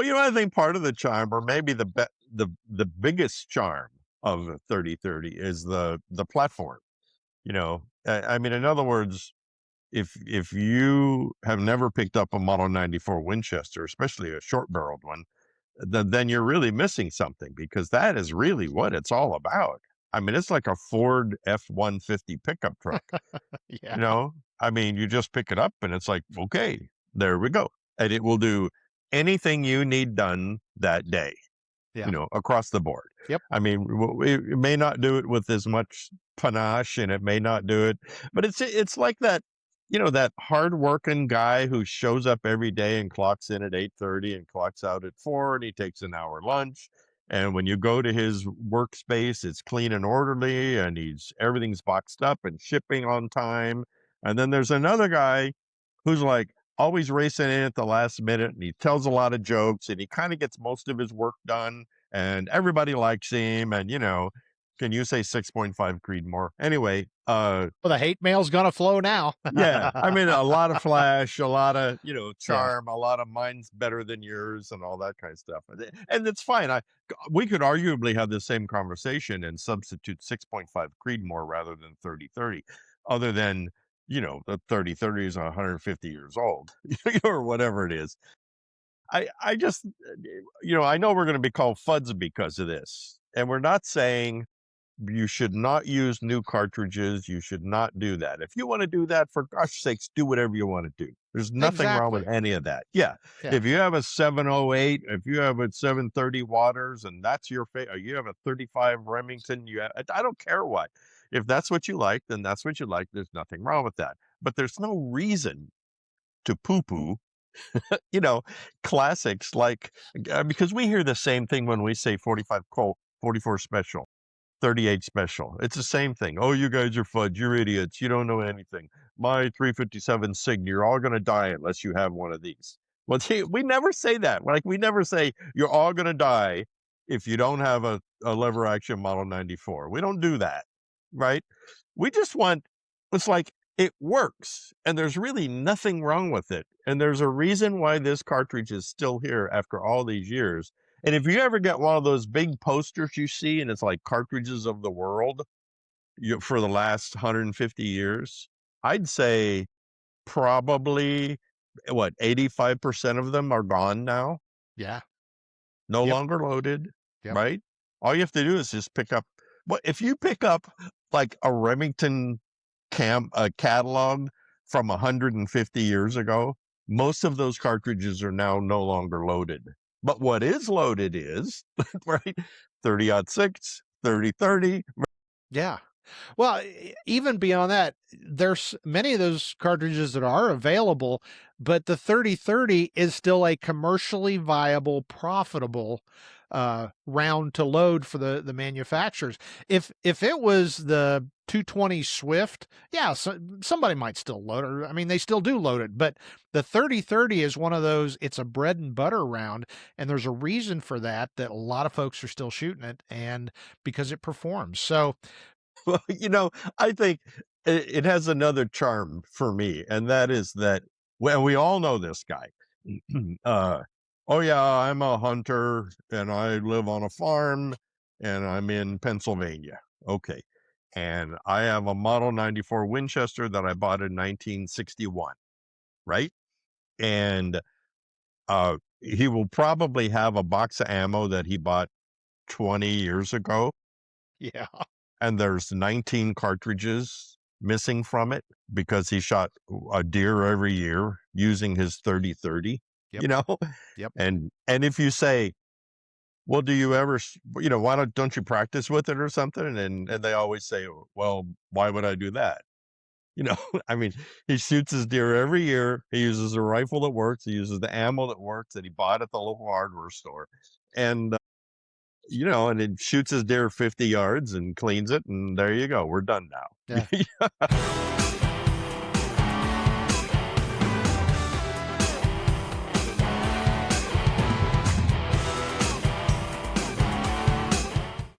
Well, I think part of the charm, or maybe the biggest charm of a 3030 is the platform. I mean, in other words, if you have never picked up a Model 94 Winchester, especially a short barreled one, then you're really missing something, because that is really what it's all about. I mean, it's like a Ford F-150 pickup truck. Yeah. I mean, you just pick it up and it's like, okay, there we go. And it will do anything you need done that day, Yeah. across the board. Yep. I mean, it may not do it with as much panache, and it may not do it, but it's like that, that hardworking guy who shows up every day and clocks in at 8:30 and clocks out at 4, and he takes an hour lunch. And when you go to his workspace, it's clean and orderly, and everything's boxed up and shipping on time. And then there's another guy who's like always racing in at the last minute, and he tells a lot of jokes, and he kind of gets most of his work done, and everybody likes him. And can you say 6.5 Creedmoor? Anyway, Well, the hate mail's gonna flow now. yeah, I mean, a lot of flash, a lot of, Yeah. charm, a lot of mine's better than yours, and all that kind of stuff. And it's fine. We could arguably have the same conversation and substitute 6.5 Creedmoor rather than 3030, other than, the 3030 is 150 years old, or whatever it is. I just, I know we're going to be called FUDs because of this. And we're not saying you should not use new cartridges. You should not do that. If you want to do that, for gosh sakes, do whatever you want to do. There's nothing wrong with Exactly. any of that. Yeah. Yeah. If you have a 708, if you have a 730 waters, and that's your favorite, you have a 35 Remington, I don't care what. If that's what you like, then that's what you like. There's nothing wrong with that. But there's no reason to poo poo, you know, classics like, because we hear the same thing when we say 45 Colt, 44 Special, 38 Special. It's the same thing. Oh, you guys are fudge. You're idiots. You don't know anything. My 357 Sig, you're all going to die unless you have one of these. Well, see, we never say that. Like, we never say you're all going to die if you don't have a lever action Model 94. We don't do that, right? We just want, it's like, it works, and there's really nothing wrong with it. And there's a reason why this cartridge is still here after all these years. And if you ever get one of those big posters you see, and it's like cartridges of the world, for the last 150 years, I'd say probably, what, 85% of them are gone now, Yeah. no Yep. longer loaded, Yep. right? All you have to do is just pick up, if you pick up like a Remington a catalog from 150 years ago, most of those cartridges are now no longer loaded. But what is loaded is, right, 30-06, 3030. Yeah. Well, even beyond that, there's many of those cartridges that are available, but the 3030 is still a commercially viable, profitable round to load for the manufacturers. If it was the 220 Swift, yeah, somebody might still load it. I mean, they still do load it, but the 3030 is one of those. It's a bread and butter round, and there's a reason for that. That a lot of folks are still shooting it, and because it performs. So Well, I think it has another charm for me, and that is that, well, we all know this guy. uh, oh yeah, I'm a hunter and I live on a farm and I'm in Pennsylvania. Okay. And I have a Model 94 Winchester that I bought in 1961, right? And he will probably have a box of ammo that he bought 20 years ago, yeah, and there's 19 cartridges missing from it because he shot a deer every year using his 3030, yep, you know? yep. And if you say, well, do you ever, why don't you practice with it or something? And they always say, well, why would I do that? I mean, he shoots his deer every year. He uses a rifle that works. He uses the ammo that works that he bought at the local hardware store. And, and it shoots his deer 50 yards and cleans it. And there you go. We're done Yeah. now.